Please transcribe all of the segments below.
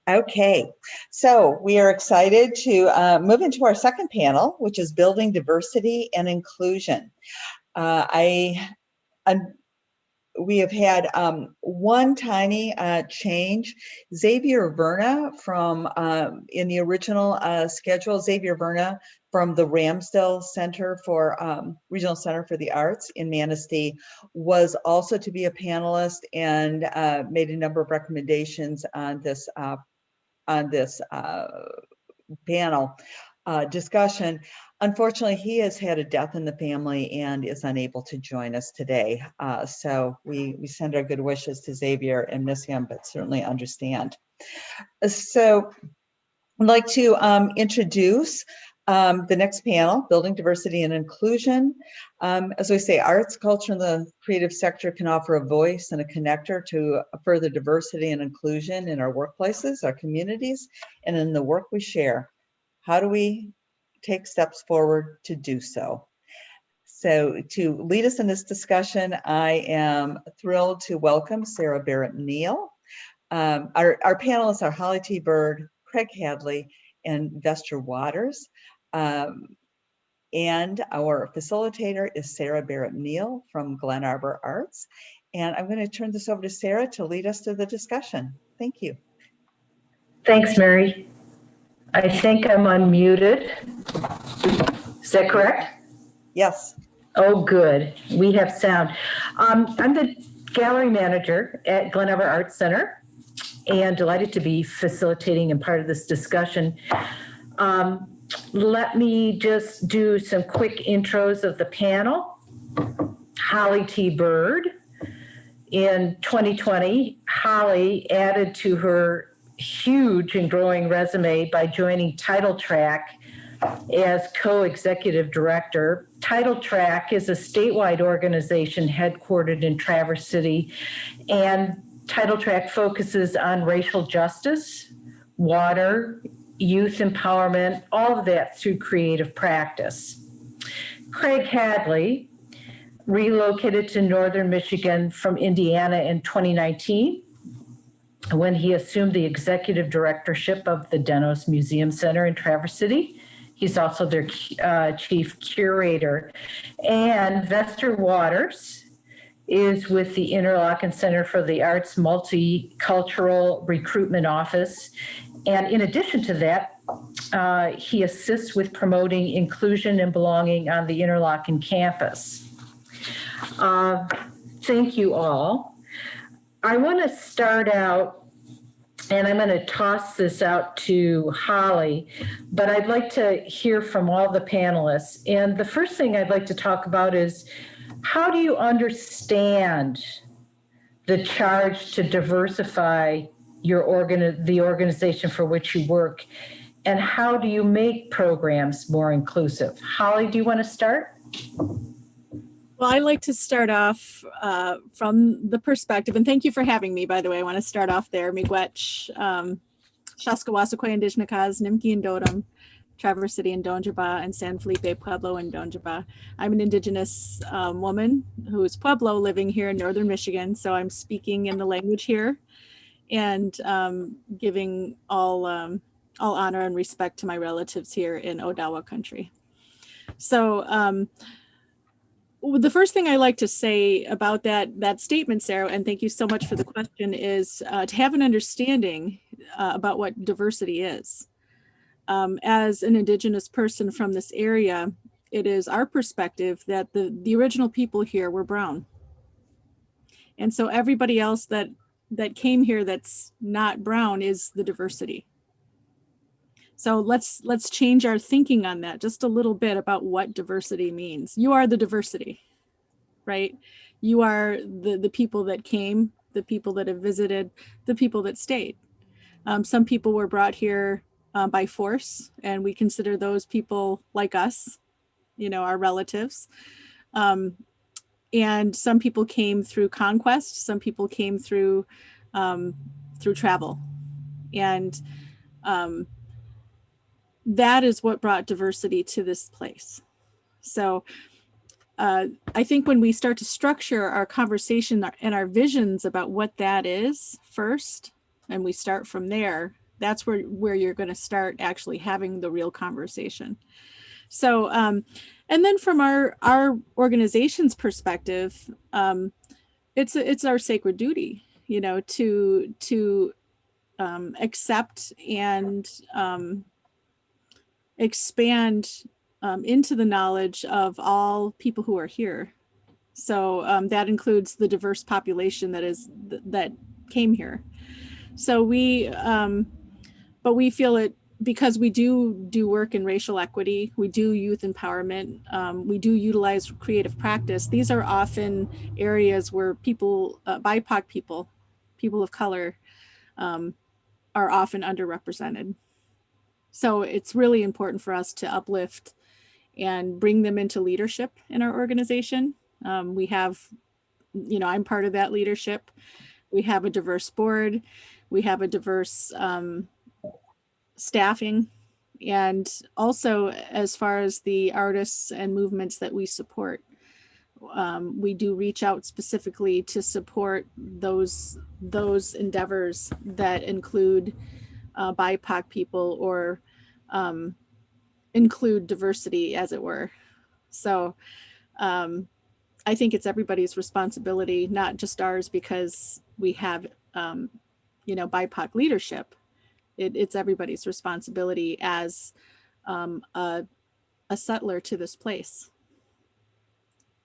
Okay, so we are excited to move into our second panel, which is building diversity and inclusion. We have had one tiny change. Xavier Verna from, in the original schedule, Xavier Verna from the Ramsdell Center for Regional Center for the Arts in Manistee was also to be a panelist and made a number of recommendations on this panel discussion. Unfortunately, he has had a death in the family and is unable to join us today. So we send our good wishes to Xavier and miss him, but certainly understand. So I'd like to introduce the next panel, Building Diversity and Inclusion. As we say, arts, culture, and the creative sector can offer a voice and a connector to further diversity and inclusion in our workplaces, our communities, and in the work we share. How do we take steps forward to do so? So to lead us in this discussion, I am thrilled to welcome Sarah Bearup Neal. Our panelists are Holly T. Bird, Craig Hadley, and Vester Waters. And our facilitator is Sarah Bearup Neal from Glen Arbor Arts. And I'm going to turn this over to Sarah to lead us through the discussion. Thank you. Thanks, Mary. I think I'm unmuted. Is that correct? Yes. Oh, good. We have sound. I'm the gallery manager at Glen Arbor Arts Center and delighted to be facilitating and part of this discussion. Let me just do some quick intros of the panel. Holly T. Bird. In 2020, Holly added to her huge and growing resume by joining Title Track as co-executive director. Title Track is a statewide organization headquartered in Traverse City, and Title Track focuses on racial justice, water, youth empowerment, all of that through creative practice. Craig Hadley relocated to Northern Michigan from Indiana in 2019 when he assumed the executive directorship of the Dennos Museum Center in Traverse City. He's also their chief curator. And Vester Waters is with the Interlochen Center for the Arts Multicultural Recruitment Office. And in addition to that, he assists with promoting inclusion and belonging on the Interlochen campus. Thank you all. I want to start out, and I'm going to toss this out to Holly, but I'd like to hear from all the panelists. And the first thing I'd like to talk about is, how do you understand the charge to diversify the organization for which you work, and how do you make programs more inclusive? Holly, do you want to start? Well, I'd like to start off from the perspective, and thank you for having me, by the way. I want to start off there. Miigwech, Shaskawasakoy Indigenous, Nimki and Dodom, Traverse City and Donjaba, and San Felipe Pueblo and Donjaba. I'm an Indigenous woman who is Pueblo living here in Northern Michigan, so I'm speaking in the language here and giving all honor and respect to my relatives here in Odawa country. So, the first thing I like to say about that statement, Sarah, and thank you so much for the question, is to have an understanding about what diversity is. As an Indigenous person from this area, it is our perspective that the original people here were brown. And so everybody else that came here that's not brown is the diversity. So let's change our thinking on that just a little bit about what diversity means. You are the diversity, right? You are the people that came, the people that have visited, the people that stayed. Some people were brought here by force, and we consider those people like us, our relatives. And some people came through conquest. Some people came through travel, and that is what brought diversity to this place. So I think when we start to structure our conversation and our visions about what that is first, and we start from there, That's where you're going to start actually having the real conversation. So, and then from our organization's perspective, it's our sacred duty, you know, to accept and expand into the knowledge of all people who are here. So that includes the diverse population that came here. So but we feel it because we do work in racial equity, we do youth empowerment, we do utilize creative practice. These are often areas where people, BIPOC people of color, are often underrepresented. So it's really important for us to uplift and bring them into leadership in our organization. We have, you know, I'm part of that leadership. We have a diverse board. We have a diverse staffing. And also, as far as the artists and movements that we support, we do reach out specifically to support those endeavors that include BIPOC people or include diversity, as it were. So I think it's everybody's responsibility, not just ours, because we have, you know, BIPOC leadership. It's everybody's responsibility as a settler to this place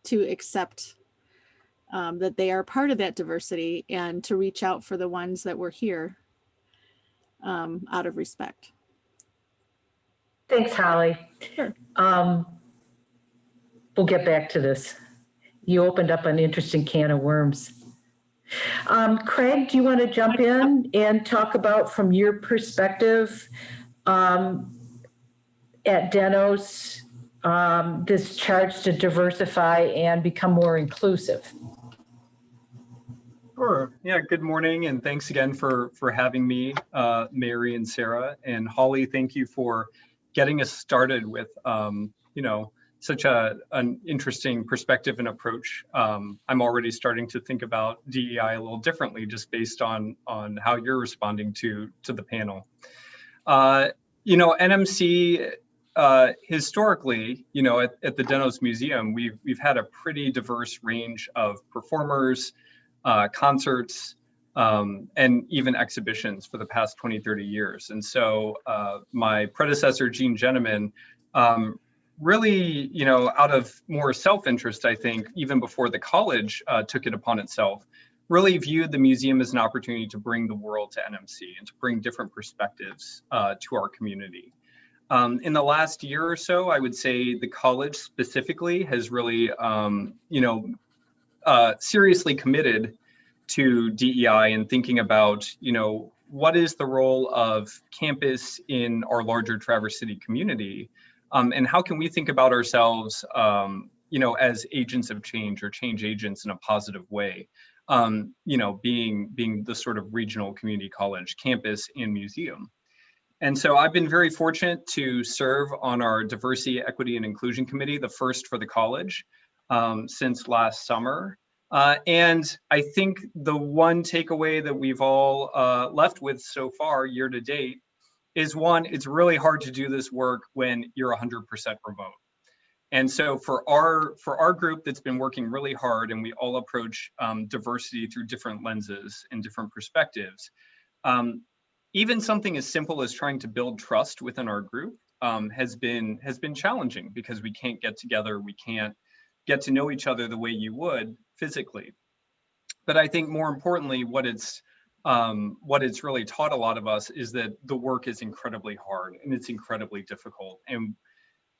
to accept that they are part of that diversity and to reach out for the ones that were here out of respect. Thanks, Holly. Sure. We'll get back to this. You opened up an interesting can of worms. Craig, do you want to jump in and talk about, from your perspective, at Dennos, this charge to diversify and become more inclusive? Sure. Yeah, good morning, and thanks again for having me, Mary and Sarah. And Holly, thank you for getting us started with, you know, such an interesting perspective and approach. I'm already starting to think about DEI a little differently, just based on how you're responding to the panel. You know, NMC historically, you know, at the Dennos Museum, we've had a pretty diverse range of performers, concerts, and even exhibitions for the past 20, 30 years. And so my predecessor, Gene Geneman, really, you know, out of more self-interest, I think, even before the college took it upon itself, really viewed the museum as an opportunity to bring the world to NMC and to bring different perspectives to our community. In the last year or so, I would say the college specifically has really, you know, seriously committed to DEI and thinking about, you know, what is the role of campus in our larger Traverse City community, and how can we think about ourselves, you know, as agents of change or change agents in a positive way, you know, being the sort of regional community college campus and museum. And so I've been very fortunate to serve on our Diversity, Equity, and Inclusion Committee, the first for the college, since last summer. And I think the one takeaway that we've all left with so far, year to date, is one, it's really hard to do this work when you're 100% remote. And so for our group that's been working really hard, and we all approach diversity through different lenses and different perspectives, even something as simple as trying to build trust within our group has been challenging, because we can't get together, we can't get to know each other the way you would physically. But I think more importantly, what it's really taught a lot of us is that the work is incredibly hard and it's incredibly difficult. And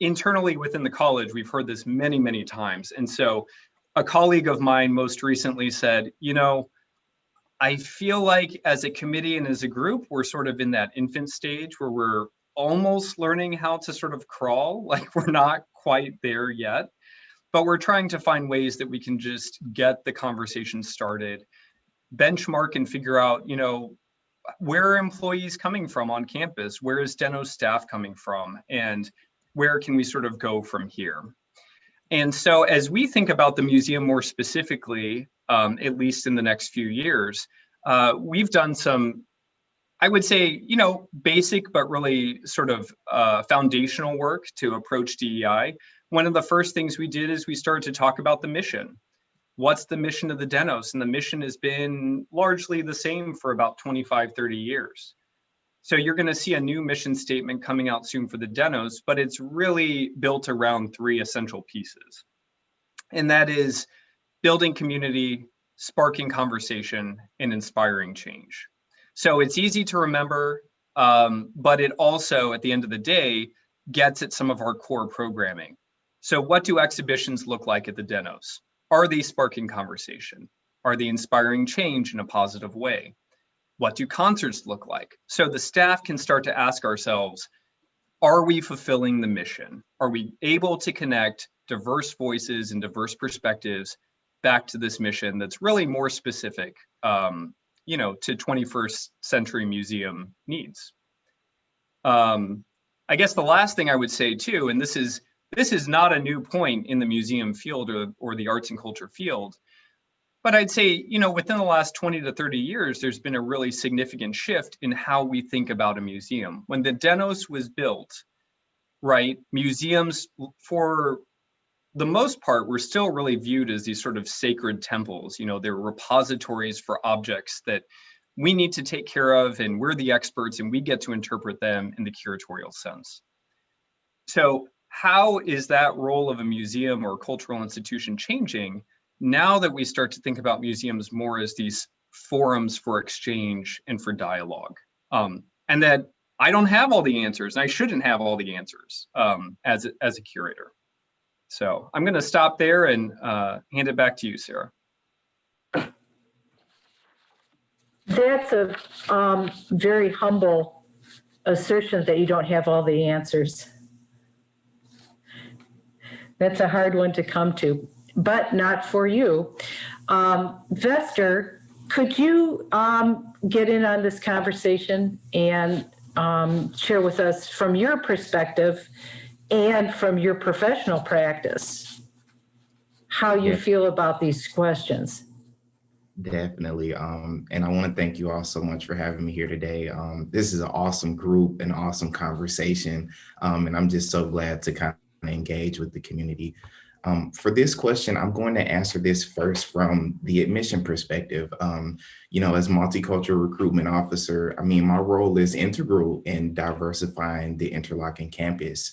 internally within the college, we've heard this many, many times. And so a colleague of mine most recently said, you know, I feel like as a committee and as a group, we're sort of in that infant stage where we're almost learning how to sort of crawl, like we're not quite there yet, but we're trying to find ways that we can just get the conversation started, benchmark and figure out, you know, where are employees coming from on campus? Where is Dennos staff coming from? And where can we sort of go from here? And so as we think about the museum more specifically, at least in the next few years, we've done some, I would say, basic, but really sort of foundational work to approach DEI. One of the first things we did is we started to talk about the mission. What's the mission of the Dennos? And the mission has been largely the same for about 25, 30 years. So you're going to see a new mission statement coming out soon for the Dennos, but it's really built around 3 essential pieces. And that is building community, sparking conversation, and inspiring change. So it's easy to remember, but it also, at the end of the day, gets at some of our core programming. So what do exhibitions look like at the Dennos? Are they sparking conversation? Are they inspiring change in a positive way? What do concerts look like? So the staff can start to ask ourselves, are we fulfilling the mission? Are we able to connect diverse voices and diverse perspectives back to this mission that's really more specific, to 21st century museum needs? I guess the last thing I would say too, and this is not a new point in the museum field or the arts and culture field, but I'd say, within the last 20 to 30 years, there's been a really significant shift in how we think about a museum. When the Dennos was built, right, museums, for the most part, were still really viewed as these sort of sacred temples. They're repositories for objects that we need to take care of, and we're the experts, and we get to interpret them in the curatorial sense. So how is that role of a museum or a cultural institution changing now that we start to think about museums more as these forums for exchange and for dialogue? And that I don't have all the answers, and I shouldn't have all the answers as a curator. So I'm going to stop there and hand it back to you, Sarah. That's a very humble assertion that you don't have all the answers. That's a hard one to come to, but not for you. Vester, could you get in on this conversation and share with us from your perspective and from your professional practice how you feel about these questions? Definitely. And I want to thank you all so much for having me here today. This is an awesome group, an awesome conversation. And I'm just so glad to kind of engage with the community. For this question, I'm going to answer this first from the admission perspective. As multicultural recruitment officer, my role is integral in diversifying the Interlochen campus.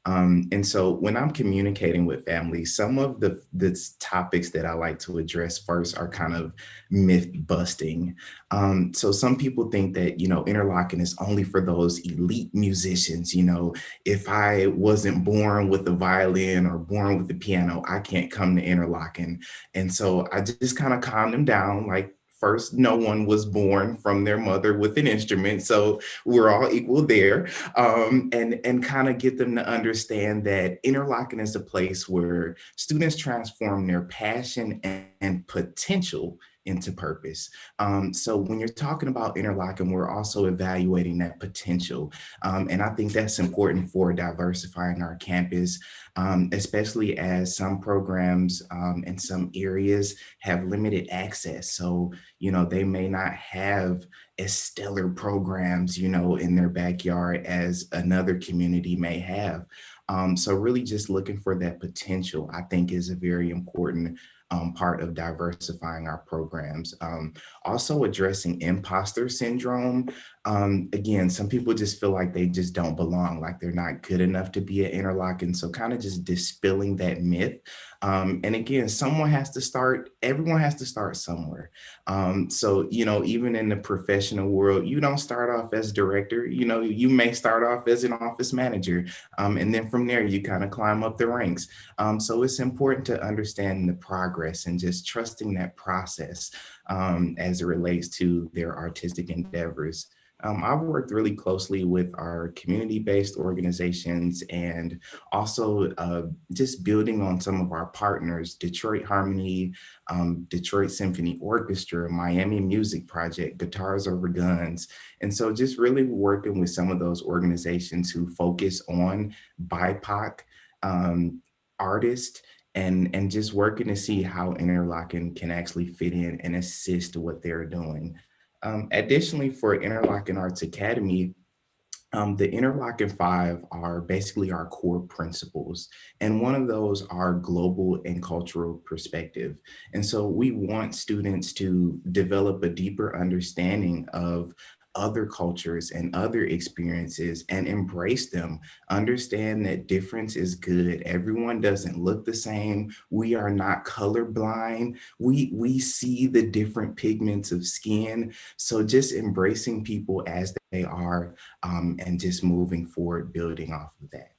And so when I'm communicating with families, some of the topics that I like to address first are kind of myth busting. So some people think that, Interlochen is only for those elite musicians. If I wasn't born with the violin or born with the piano, I can't come to Interlochen. And so I just kind of calm them down, like, first, no one was born from their mother with an instrument, so we're all equal there, and kind of get them to understand that Interlochen is a place where students transform their passion and potential into purpose. So when you're talking about Interlochen, we're also evaluating that potential. And I think that's important for diversifying our campus, especially as some programs in some areas have limited access. So, they may not have as stellar programs, in their backyard as another community may have. So really just looking for that potential, I think, is a very important part of diversifying our programs. Also addressing imposter syndrome. Again, some people just feel like they just don't belong, like they're not good enough to be an Interlochen. So kind of just dispelling that myth. And again, everyone has to start somewhere. So, even in the professional world, you don't start off as director, you may start off as an office manager. And then from there, you kind of climb up the ranks. So it's important to understand the progress and just trusting that process as it relates to their artistic endeavors. I've worked really closely with our community-based organizations and also just building on some of our partners, Detroit Harmony, Detroit Symphony Orchestra, Miami Music Project, Guitars Over Guns. And so just really working with some of those organizations who focus on BIPOC artists and just working to see how Interlochen can actually fit in and assist what they're doing. Additionally, for Interlochen Arts Academy, the Interlochen 5 are basically our core principles. And one of those are global and cultural perspective. And so we want students to develop a deeper understanding of other cultures and other experiences and embrace them. Understand that difference is good. Everyone doesn't look the same. We are not colorblind. We see the different pigments of skin. So just embracing people as they are, and just moving forward, building off of that.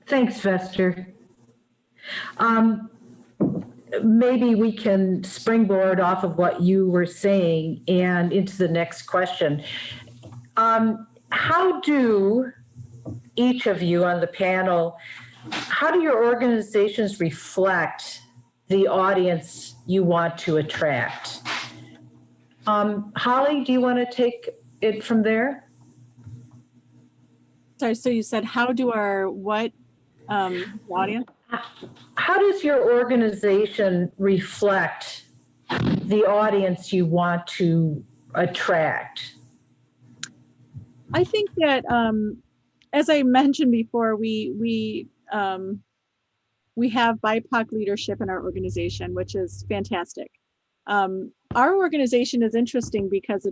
Thanks, Vester. Maybe we can springboard off of what you were saying and into the next question. How do each of you on the panel, how do your organizations reflect the audience you want to attract? Holly, do you want to take it from there? Sorry, so you said, how do our what audience? How does your organization reflect the audience you want to attract? I think that, as I mentioned before, we have BIPOC leadership in our organization, which is fantastic. Our organization is interesting because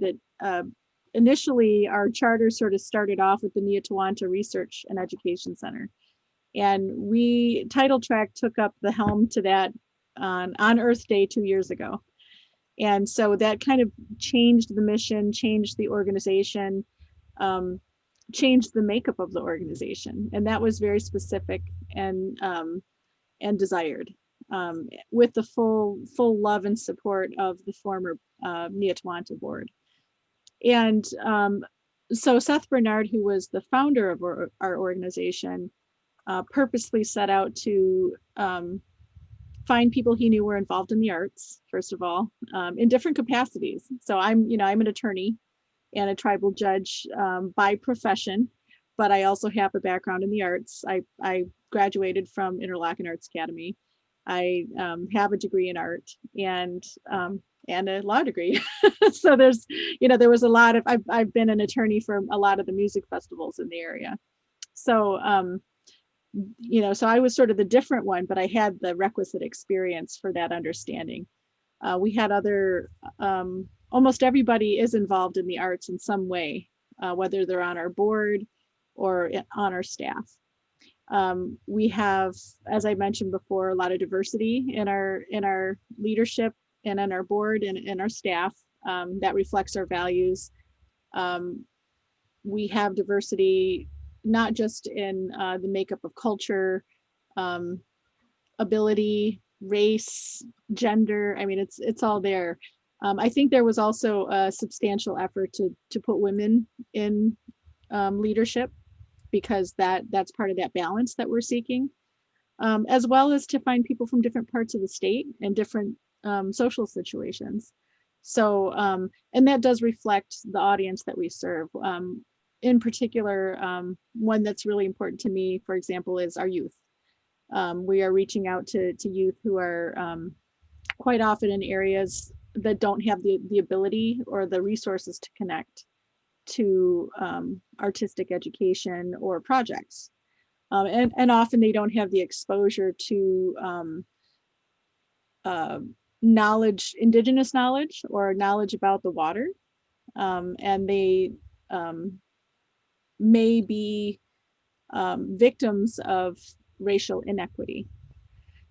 initially our charter sort of started off with the Neal Research and Education Center. And Title Track took up the helm to that on Earth Day 2 years ago. And so that kind of changed the mission, changed the organization, changed the makeup of the organization. And that was very specific and desired, with the full love and support of the former Neal board. And so Seth Bernard, who was the founder of our organization, purposely set out to find people he knew were involved in the arts, first of all, in different capacities. So I'm an attorney and a tribal judge by profession, but I also have a background in the arts. I graduated from Interlochen Arts Academy. I have a degree in art and a law degree. So there's, there was a lot of, I've been an attorney for a lot of the music festivals in the area. So, so I was sort of the different one, but I had the requisite experience for that understanding. We had almost everybody is involved in the arts in some way, whether they're on our board or on our staff. We have, as I mentioned before, a lot of diversity in our leadership and in our board and in our staff. That reflects our values. We have diversity not just in the makeup of culture, ability, race, gender. I mean, it's all there. I think there was also a substantial effort to put women in leadership, because that's part of that balance that we're seeking, as well as to find people from different parts of the state and different social situations. So, and that does reflect the audience that we serve. In particular, one that's really important to me, for example, is our youth. We are reaching out to youth who are quite often in areas that don't have the ability or the resources to connect to artistic education or projects. And often they don't have the exposure to knowledge, indigenous knowledge, or knowledge about the water. And they may be victims of racial inequity.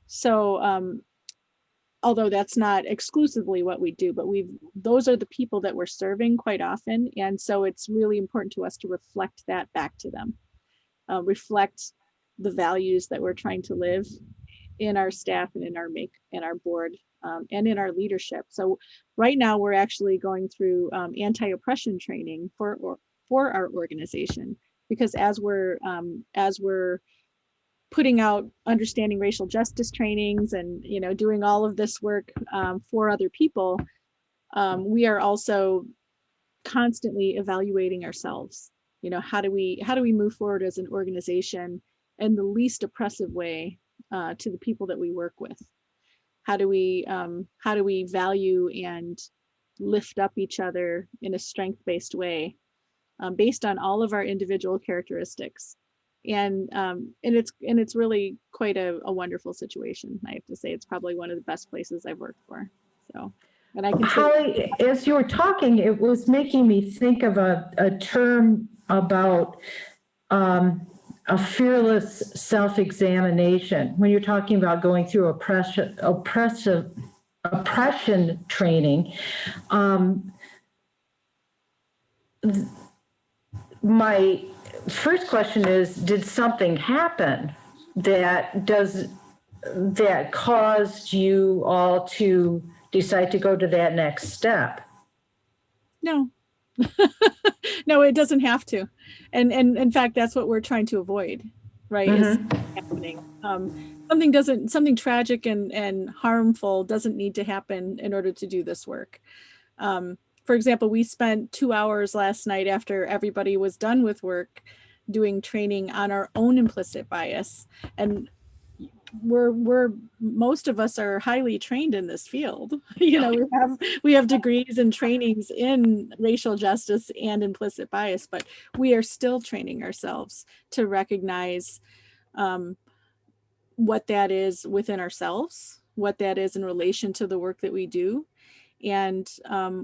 So although that's not exclusively what we do, but those are the people that we're serving quite often. And so it's really important to us to reflect that back to them, reflect the values that we're trying to live in our staff and in our board, and in our leadership. So right now we're actually going through anti-oppression training for our organization, because as we're putting out understanding racial justice trainings and doing all of this work for other people, we are also constantly evaluating ourselves. How do we move forward as an organization in the least oppressive way to the people that we work with? how do we value and lift up each other in a strength-based way, based on all of our individual characteristics. And it's really quite a wonderful situation. I have to say, it's probably one of the best places I've worked for. So, and I can say, Holly, as you were talking, it was making me think of a term about a fearless self-examination. When you're talking about going through oppression training, my first question is, did something happen that caused you all to decide to go to that next step? no. No, it doesn't have to. And in fact, that's what we're trying to avoid, right? Is happening. Something tragic and harmful doesn't need to happen in order to do this work. For example, we spent 2 hours last night after everybody was done with work doing training on our own implicit bias. And we're most of us are highly trained in this field. You know, we have degrees and trainings in racial justice and implicit bias, but we are still training ourselves to recognize what that is within ourselves, what that is in relation to the work that we do, and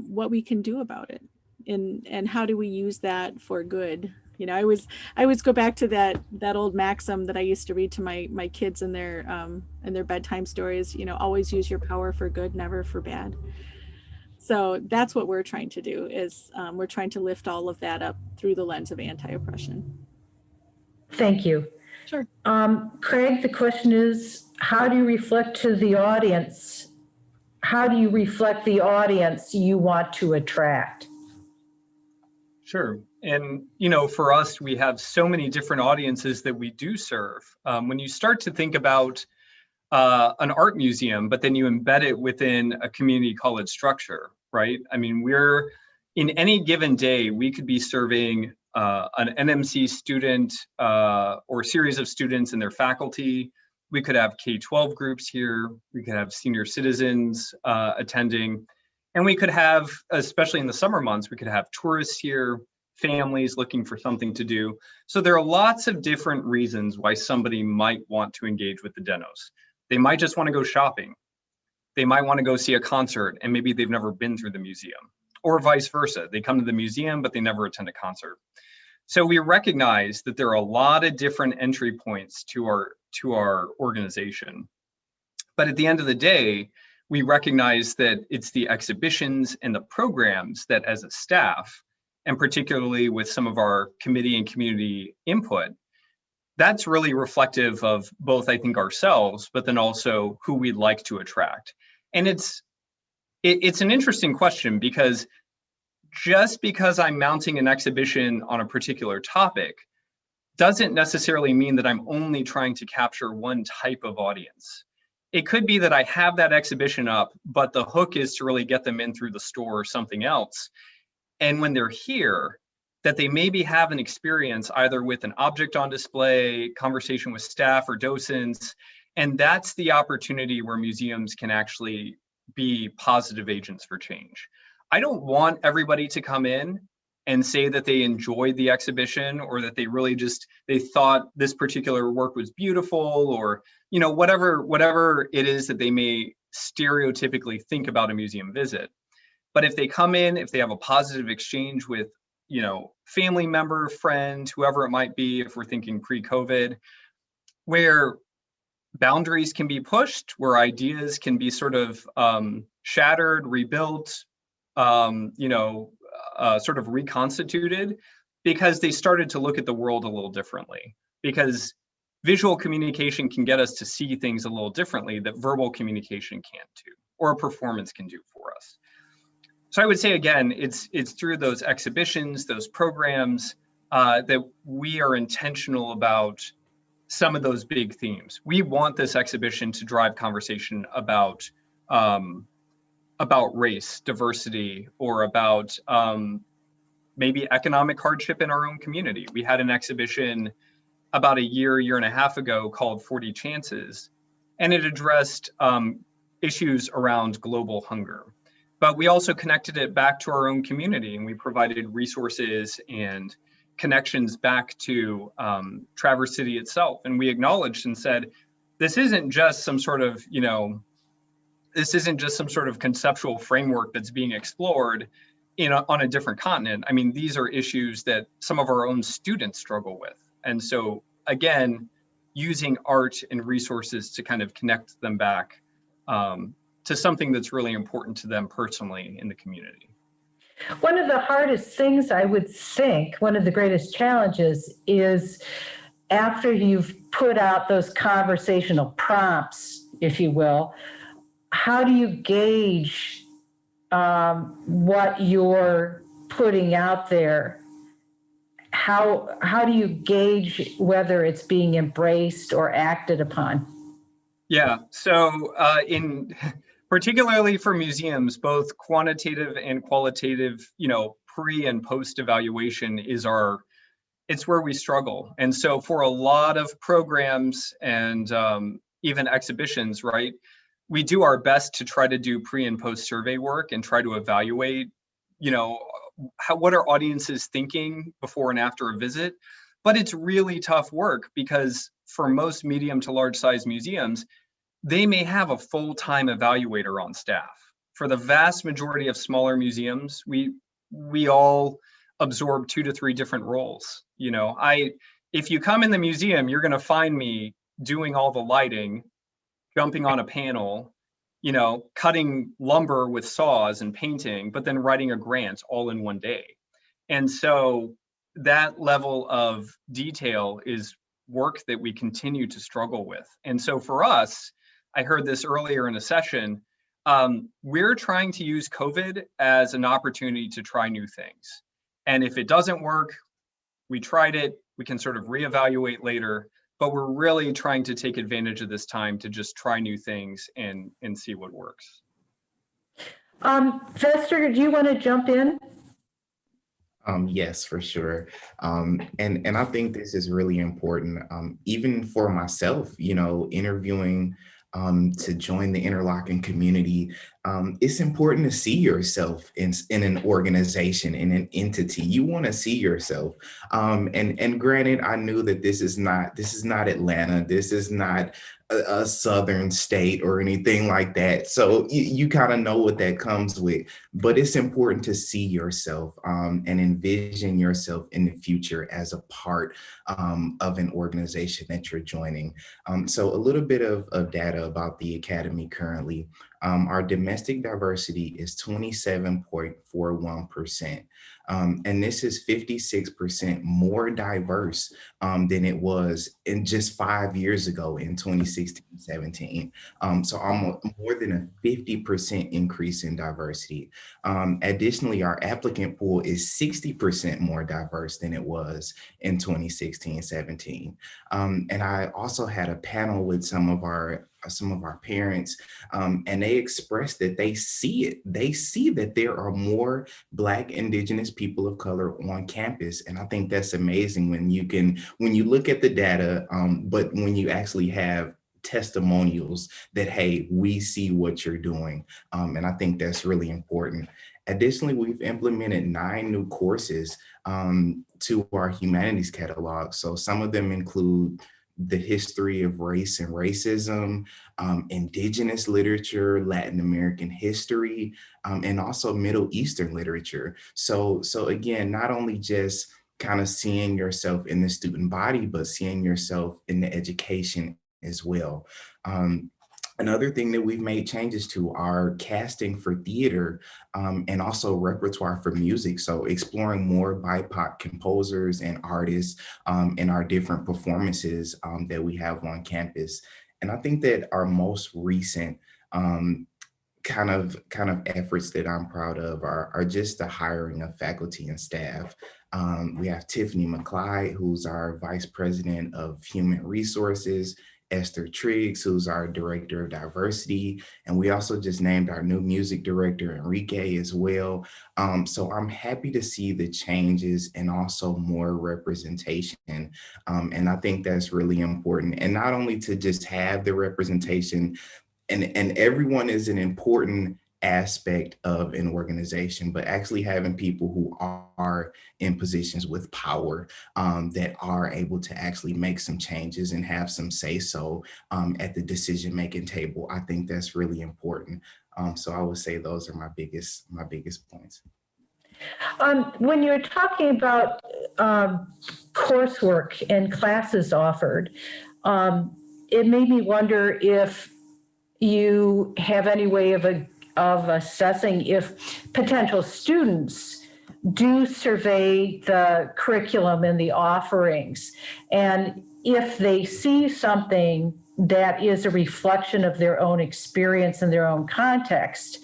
what we can do about it, and how do we use that for good. You know, I always go back to that old maxim that I used to read to my kids in their bedtime stories. You know, always use your power for good, never for bad. So that's what we're trying to do. Is we're trying to lift all of that up through the lens of anti-oppression. Thank you. Sure. Craig, the question is, how do you reflect to the audience? How do you reflect the audience you want to attract? Sure. And, you know, for us, we have so many different audiences that we do serve. When you start to think about an art museum, but then you embed it within a community college structure, right? I mean, we're in any given day, we could be serving an NMC student or series of students and their faculty. We could have K-12 groups here. We could have senior citizens attending. And we could have, especially in the summer months, we could have tourists here, families looking for something to do. So there are lots of different reasons why somebody might want to engage with the Dennos. They might just want to go shopping. They might want to go see a concert, and maybe they've never been through the museum, or vice versa. They come to the museum, but they never attend a concert. So we recognize that there are a lot of different entry points to our organization. But at the end of the day, we recognize that it's the exhibitions and the programs that, as a staff, and particularly with some of our committee and community input, that's really reflective of both, I think, ourselves, but then also who we'd like to attract. And it's an interesting question, because just because I'm mounting an exhibition on a particular topic doesn't necessarily mean that I'm only trying to capture one type of audience. It could be that I have that exhibition up, but the hook is to really get them in through the store or something else. And when they're here, that they maybe have an experience either with an object on display, conversation with staff or docents. And that's the opportunity where museums can actually be positive agents for change. I don't want everybody to come in and say that they enjoyed the exhibition, or that they really they thought this particular work was beautiful, or, you know, whatever it is that they may stereotypically think about a museum visit. But if they come in, if they have a positive exchange with, you know, family member, friend, whoever it might be, if we're thinking pre-COVID, where boundaries can be pushed, where ideas can be sort of shattered, rebuilt, sort of reconstituted, because they started to look at the world a little differently. Because visual communication can get us to see things a little differently that verbal communication can't do, or a performance can do for us. So I would say, again, it's through those exhibitions, those programs, that we are intentional about some of those big themes. We want this exhibition to drive conversation about race, diversity, or about maybe economic hardship in our own community. We had an exhibition about a year and a half ago called 40 Chances, and it addressed issues around global hunger. But we also connected it back to our own community, and we provided resources and connections back to Traverse City itself. And we acknowledged and said, this isn't just some sort of, this isn't just some sort of conceptual framework that's being explored on a different continent. I mean, these are issues that some of our own students struggle with. And so again, using art and resources to kind of connect them back to something that's really important to them personally in the community. One of the hardest things, I would think, one of the greatest challenges is after you've put out those conversational prompts, if you will, how do you gauge what you're putting out there? How do you gauge whether it's being embraced or acted upon? Yeah, so particularly for museums, both quantitative and qualitative, pre and post evaluation it's where we struggle. And so for a lot of programs and even exhibitions, right, we do our best to try to do pre and post survey work and try to evaluate, what are audiences thinking before and after a visit. But it's really tough work because for most medium to large size museums, they may have a full-time evaluator on staff. For the vast majority of smaller museums, we all absorb 2 to 3 different roles. If you come in the museum, you're going to find me doing all the lighting, jumping on a panel, cutting lumber with saws and painting, but then writing a grant all in one day. And so that level of detail is work that we continue to struggle with. And so for us, I heard this earlier in a session, we're trying to use COVID as an opportunity to try new things. And if it doesn't work, we tried it, we can sort of reevaluate later, but we're really trying to take advantage of this time to just try new things and see what works. Fester, do you want to jump in? Yes, for sure. And I think this is really important, even for myself, interviewing to join the Interlochen community. It's important to see yourself in an organization, in an entity. You want to see yourself. And granted, I knew that this is not Atlanta. This is not a southern state or anything like that. So you kind of know what that comes with, but it's important to see yourself and envision yourself in the future as a part of an organization that you're joining. So a little bit of data about the Academy currently. Our domestic diversity is 27.41%. And this is 56% more diverse than it was in just 5 years ago in 2016-17. So almost more than a 50% increase in diversity. Additionally, our applicant pool is 60% more diverse than it was in 2016-17. And I also had a panel with some of our parents, and they expressed that they see it. They see that there are more Black, Indigenous people of color on campus. And I think that's amazing when you look at the data, but when you actually have testimonials that, hey, we see what you're doing. And I think that's really important. Additionally, we've implemented 9 new courses to our humanities catalog. So some of them include the history of race and racism, Indigenous literature, Latin American history, and also Middle Eastern literature. So again, not only just kind of seeing yourself in the student body, but seeing yourself in the education as well. Another thing that we've made changes to are casting for theater and also repertoire for music. So exploring more BIPOC composers and artists in our different performances that we have on campus. And I think that our most recent kind of efforts that I'm proud of are just the hiring of faculty and staff. We have Tiffany McClyde, who's our Vice President of Human Resources, Esther Triggs, who's our Director of Diversity. And we also just named our new music director, Enrique, as well. So I'm happy to see the changes and also more representation. And I think that's really important. And not only to just have the representation and everyone is an important aspect of an organization, but actually having people who are in positions with power that are able to actually make some changes and have some say so at the decision-making table, I think that's really important. So I would say those are my biggest points. When you're talking about coursework and classes offered, it made me wonder if you have any way of assessing if potential students do survey the curriculum and the offerings, and if they see something that is a reflection of their own experience and their own context,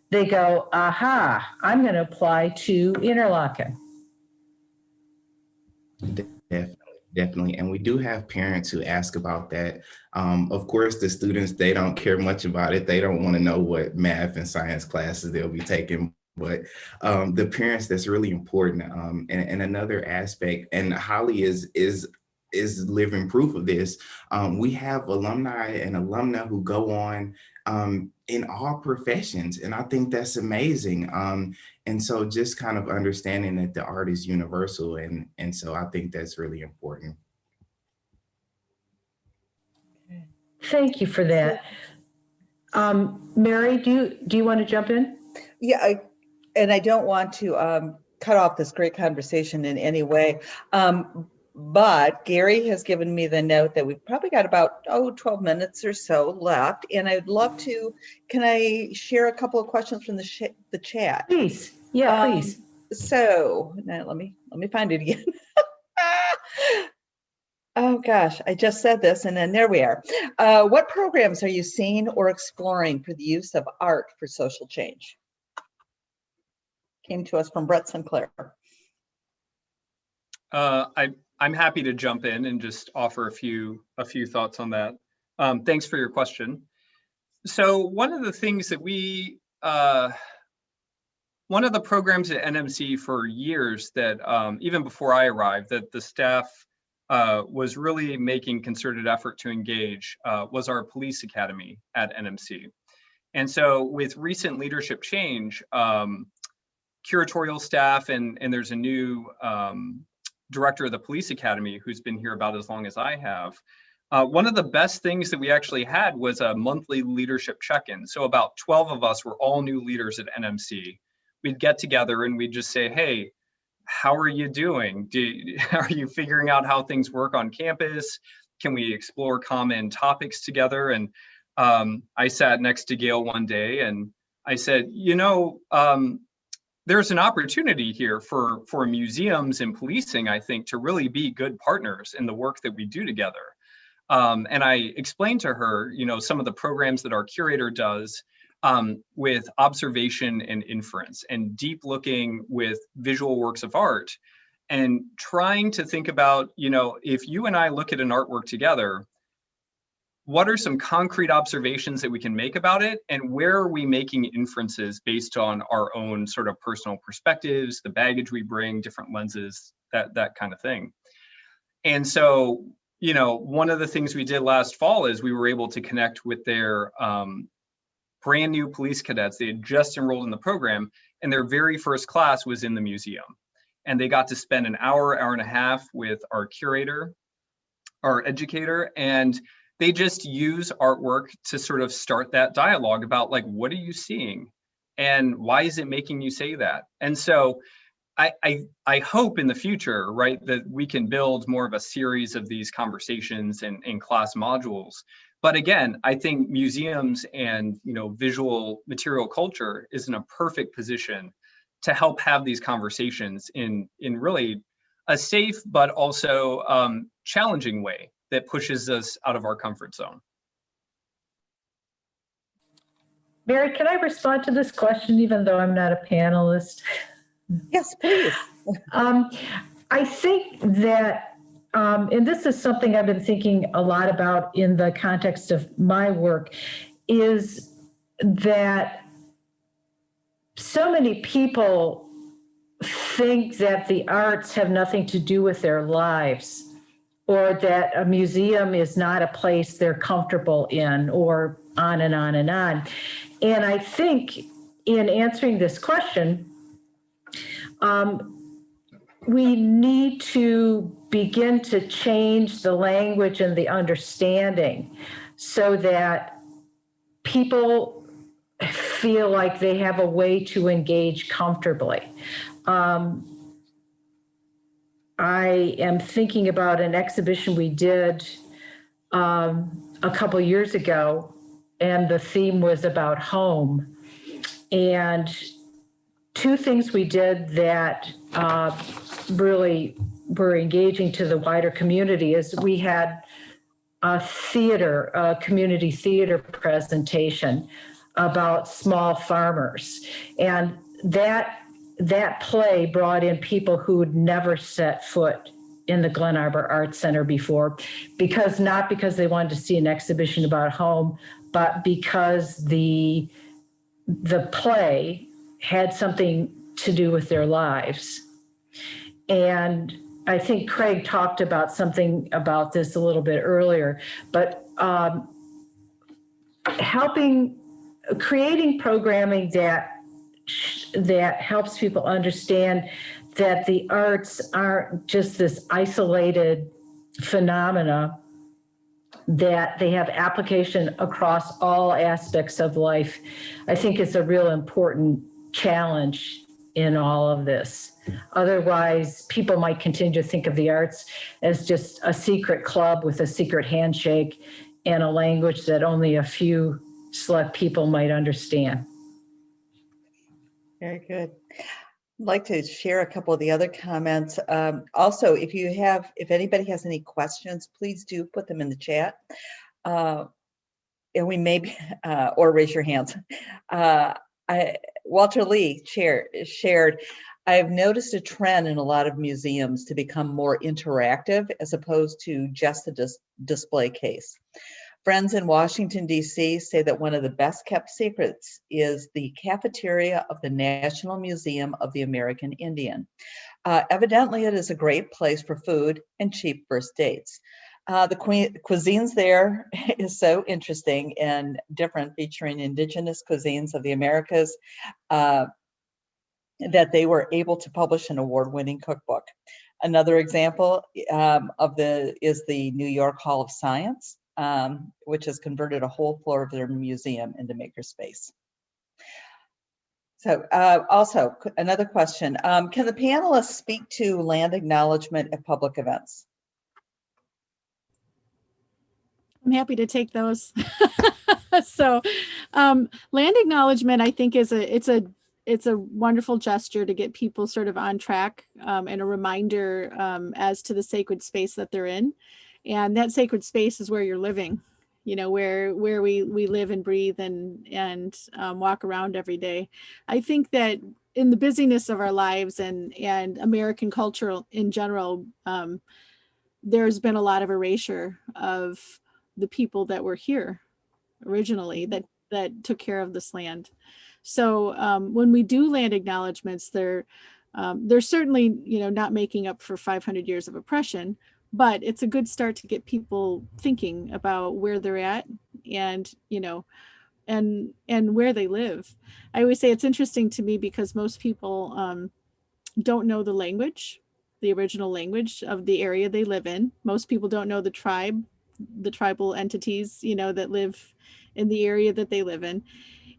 they go, aha, I'm going to apply to Interlochen. Definitely. And we do have parents who ask about that. Of course, the students, they don't care much about it. They don't want to know what math and science classes they'll be taking. But the parents, that's really important. And another aspect, and Holly is living proof of this. We have alumni and alumna who go on in all professions, and I think that's amazing. And so just kind of understanding that the art is universal, and so I think that's really important. Thank you for that. Mary, do you want to jump in? Yeah, and I don't want to cut off this great conversation in any way. But Gary has given me the note that we've probably got about 12 minutes or so left, and I'd love to. Can I share a couple of questions from the chat? Please, yeah, please. So now let me find it again. Oh gosh, I just said this, and then there we are. What programs are you seeing or exploring for the use of art for social change? Came to us from Brett Sinclair. I'm happy to jump in and just offer a few thoughts on that. Thanks for your question. So one of the things that one of the programs at NMC for years that even before I arrived, that the staff was really making concerted effort to engage was our police academy at NMC. And so with recent leadership change, curatorial staff and there's a new director of the police academy who's been here about as long as I have. One of the best things that we actually had was a monthly leadership check-in. So about 12 of us were all new leaders at NMC. We'd get together and we'd just say, hey, how are you doing? Are you figuring out how things work on campus? Can we explore common topics together? And I sat next to Gail one day and I said, there's an opportunity here for museums and policing, I think, to really be good partners in the work that we do together. And I explained to her, some of the programs that our curator does with observation and inference and deep looking with visual works of art and trying to think about, if you and I look at an artwork together, what are some concrete observations that we can make about it? And where are we making inferences based on our own sort of personal perspectives, the baggage we bring, different lenses, that kind of thing. And so, one of the things we did last fall is we were able to connect with their brand new police cadets. They had just enrolled in the program and their very first class was in the museum. And they got to spend an hour and a half with our curator, our educator, and they just use artwork to sort of start that dialogue about like, what are you seeing? And why is it making you say that? And so I hope in the future, right, that we can build more of a series of these conversations in class modules. But again, I think museums and visual material culture is in a perfect position to help have these conversations in really a safe but also challenging way that pushes us out of our comfort zone. Mary, can I respond to this question even though I'm not a panelist? Yes, please. I think that, and this is something I've been thinking a lot about in the context of my work, is that so many people think that the arts have nothing to do with their lives. or that a museum is not a place they're comfortable in, or on and on and on. And I think in answering this question, we need to begin to change the language and the understanding so that people feel like they have a way to engage comfortably. I am thinking about an exhibition we did a couple years ago, and the theme was about home. And two things we did that really were engaging to the wider community is we had a community theater presentation about small farmers. And that play brought in people who had never set foot in the Glen Arbor Arts Center before, not because they wanted to see an exhibition about home, but because the play had something to do with their lives. And I think Craig talked about something about this a little bit earlier, but creating programming that helps people understand that the arts aren't just this isolated phenomena, that they have application across all aspects of life, I think is a real important challenge in all of this. Otherwise, people might continue to think of the arts as just a secret club with a secret handshake and a language that only a few select people might understand. Very good. I'd like to share a couple of the other comments. Also, if anybody has any questions, please do put them in the chat. And we may, or raise your hands. Walter Lee shared, I've noticed a trend in a lot of museums to become more interactive as opposed to just a display case. Friends in Washington, D.C. say that one of the best kept secrets is the cafeteria of the National Museum of the American Indian. Evidently, it is a great place for food and cheap first dates. The cuisines there is so interesting and different, featuring indigenous cuisines of the Americas, that they were able to publish an award-winning cookbook. Another example is the New York Hall of Science, which has converted a whole floor of their museum into makerspace. So also another question, can the panelists speak to land acknowledgement at public events? I'm happy to take those. So land acknowledgement, I think, it's a wonderful gesture to get people sort of on track, and a reminder as to the sacred space that they're in. And that sacred space is where you're living, where we live and breathe and walk around every day. I think that in the busyness of our lives and American culture in general, there's been a lot of erasure of the people that were here originally that took care of this land. So when we do land acknowledgements, they're certainly, not making up for 500 years of oppression, but it's a good start to get people thinking about where they're at and, and where they live. I always say it's interesting to me because most people don't know the original language of the area they live in. Most people don't know the tribal entities, that live in the area that they live in.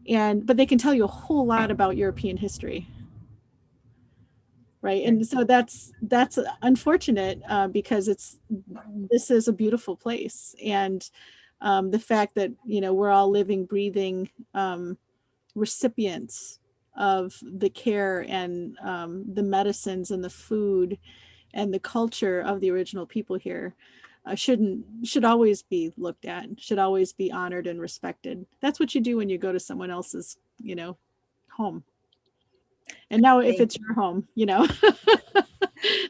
But they can tell you a whole lot about European history. Right. And so that's unfortunate because this is a beautiful place. And the fact that, we're all living, breathing recipients of the care and the medicines and the food and the culture of the original people here should always be looked at, should always be honored and respected. That's what you do when you go to someone else's, home. And now if it's your home,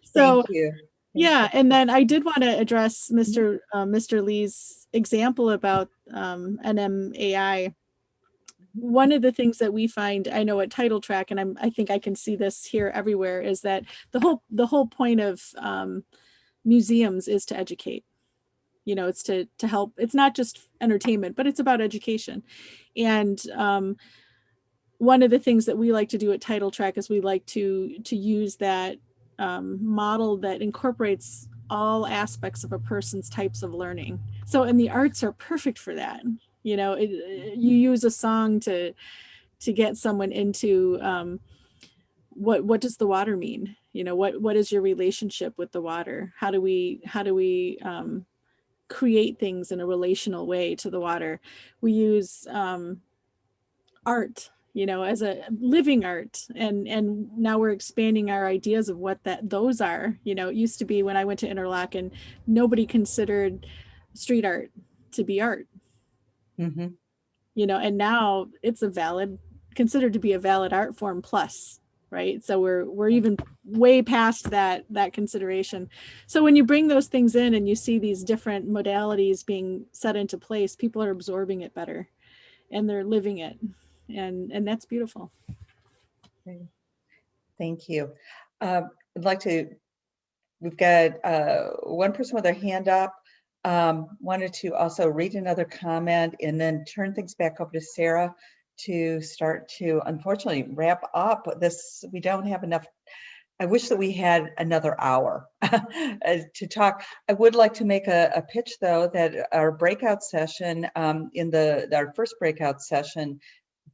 So, thank you. Yeah. And then I did want to address Mr. Lee's example about NMAI. One of the things that we find, I know at Title Track, and I think I can see this here everywhere, is that the whole point of museums is to educate. You know, it's to help. It's not just entertainment, but it's about education. And one of the things that we like to do at Title Track is we like to use that model that incorporates all aspects of a person's types of learning. So, and the arts are perfect for that. You know, you use a song to get someone into what does the water mean? You know, what is your relationship with the water? How do we create things in a relational way to the water? We use art, you know, as a living art, and now we're expanding our ideas of what those are. You know, it used to be when I went to Interlochen, nobody considered street art to be art. Mm-hmm. You know, and now it's considered to be a valid art form plus, right? So we're even way past that consideration. So when you bring those things in and you see these different modalities being set into place, people are absorbing it better and they're living it. And that's beautiful. Okay. Thank you. I'd like to, we've got one person with their hand up. Wanted to also read another comment and then turn things back over to Sarah to start to, unfortunately, wrap up this. We don't have enough. I wish that we had another hour to talk. I would like to make a pitch, though, that our breakout session, in our first breakout session,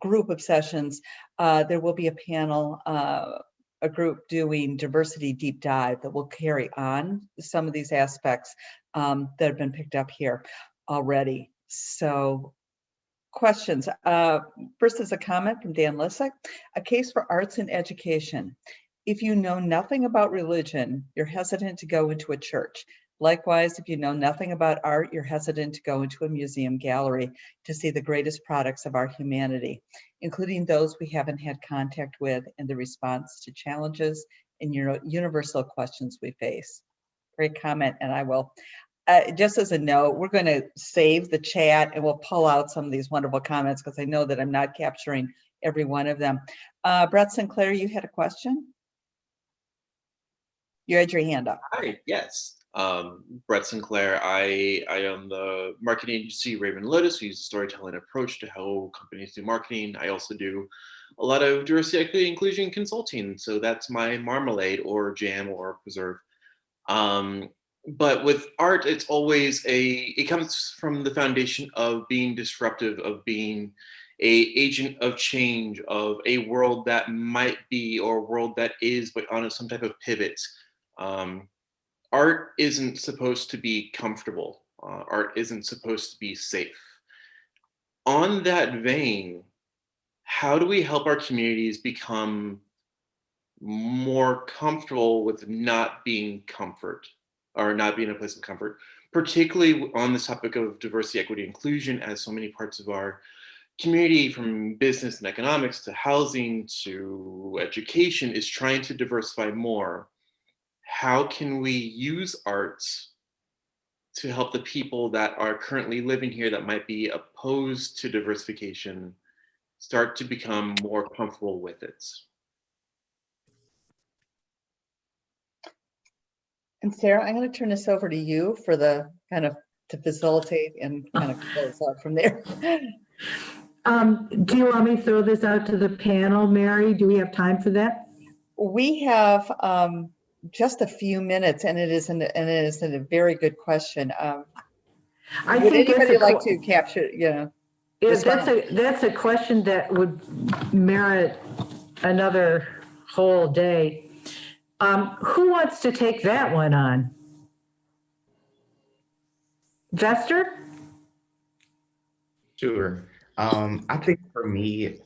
group of sessions, there will be a panel, a group doing diversity deep dive that will carry on some of these aspects that have been picked up here already. So questions. First is a comment from Dan Lissick, a case for arts and education. If you know nothing about religion, you're hesitant to go into a church. Likewise, if you know nothing about art, you're hesitant to go into a museum gallery to see the greatest products of our humanity, including those we haven't had contact with in the response to challenges and universal questions we face. Great comment, and I will, just as a note, we're going to save the chat and we'll pull out some of these wonderful comments because I know that I'm not capturing every one of them. Brett Sinclair, you had a question? You had your hand up. Hi, yes. Brett Sinclair. I own the marketing agency Raven Lotus. We use a storytelling approach to how companies do marketing. I also do a lot of diversity, equity, inclusion consulting. So that's my marmalade or jam or preserve. But with art, it's always it comes from the foundation of being disruptive, of being a agent of change, of a world that might be or a world that is, but on some type of pivot. Art isn't supposed to be comfortable. Art isn't supposed to be safe. On that vein, how do we help our communities become more comfortable with not being comfort or not being a place of comfort, particularly on this topic of diversity, equity, inclusion, as so many parts of our community, from business and economics to housing to education, is trying to diversify more. How can we use arts to help the people that are currently living here that might be opposed to diversification start to become more comfortable with it? And Sarah, I'm going to turn this over to you for the kind of to facilitate and kind of close out from there. Do you want me to throw this out to the panel, Mary? Do we have time for that? We have just a few minutes, and it is a very good question. I would think anybody like to capture? Yeah, that's a question that would merit another whole day. Who wants to take that one on? Vester? Sure. I think for me,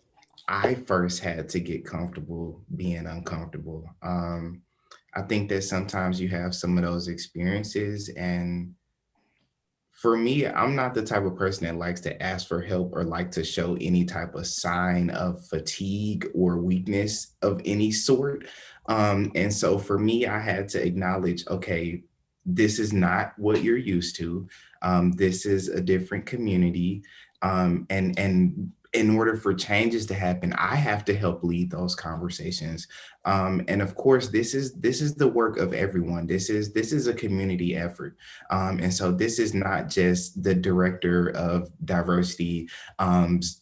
I first had to get comfortable being uncomfortable. I think that sometimes you have some of those experiences, and for me, I'm not the type of person that likes to ask for help or like to show any type of sign of fatigue or weakness of any sort. And so for me, I had to acknowledge, okay, this is not what you're used to. This is a different community. And in order for changes to happen, I have to help lead those conversations. And of course, this is the work of everyone. This is a community effort. And so this is not just the director of diversity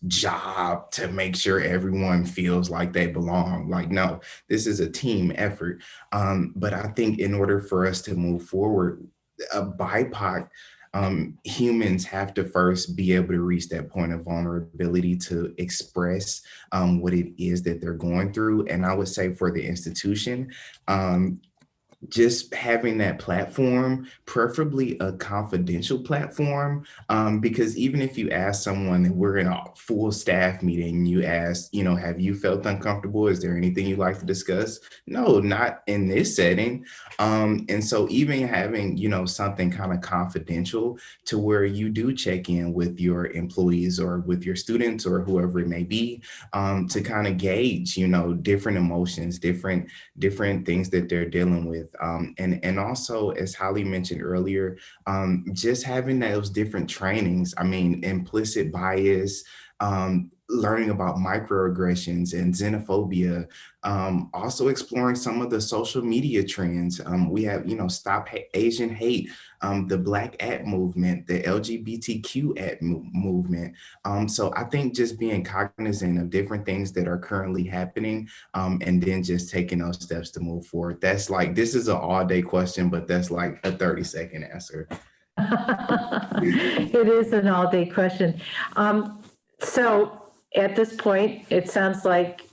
job to make sure everyone feels like they belong. Like, no, this is a team effort. But I think in order for us to move forward, a BIPOC humans have to first be able to reach that point of vulnerability to express what it is that they're going through. And I would say for the institution, just having that platform, preferably a confidential platform, because even if you ask someone, that we're in a full staff meeting, you ask, have you felt uncomfortable? Is there anything you'd like to discuss? No, not in this setting. And so even having, something kind of confidential to where you do check in with your employees or with your students or whoever it may be, to kind of gauge, different emotions, different things that they're dealing with. And also, as Holly mentioned earlier, just having those different trainings, implicit bias, learning about microaggressions and xenophobia, also exploring some of the social media trends. We have, Stop Asian Hate, the Black At movement, the LGBTQ at movement. So I think just being cognizant of different things that are currently happening, and then just taking those steps to move forward. That's like, this is an all-day question, but that's like a 30-second answer. It is an all-day question. So at this point, it sounds like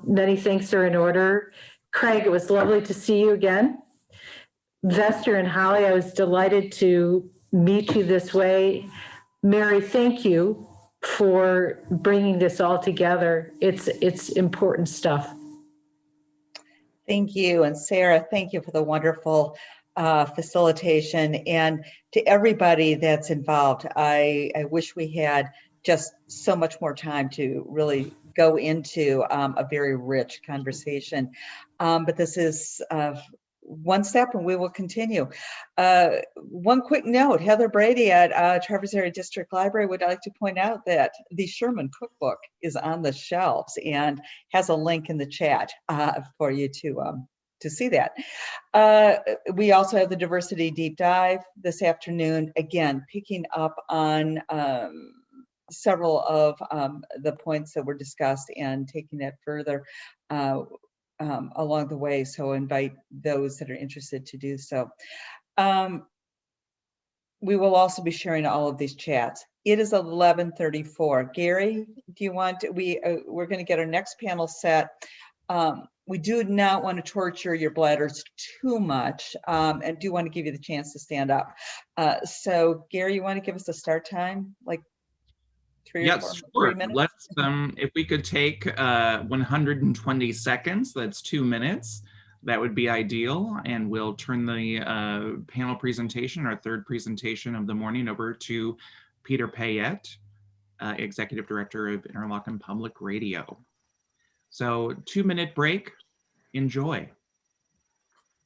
many things are in order. Craig, it was lovely to see you again. Vester and Holly, I was delighted to meet you this way. Mary, thank you for bringing this all together. It's important stuff. Thank you. And Sarah, thank you for the wonderful facilitation. And to everybody that's involved, I wish we had just so much more time to really go into a very rich conversation. But this is one step, and we will continue. One quick note, Heather Brady at Traverse Area District Library would like to point out that the Sherman Cookbook is on the shelves and has a link in the chat for you to see that. We also have the Diversity Deep Dive this afternoon, again, picking up on several of the points that were discussed and taking it further along the way. So invite those that are interested to do so. We will also be sharing all of these chats. It is 11:34. Gary, do you want to, we're going to get our next panel set. We do not want to torture your bladders too much, and do want to give you the chance to stand up. So Gary, you want to give us a start time, like 3 or 4 sure. minutes? Let's, if we could take 120 seconds, that's 2 minutes. That would be ideal. And we'll turn the panel presentation, our third presentation of the morning, over to Peter Payette, Executive Director of Interlochen Public Radio. So 2-minute break, enjoy.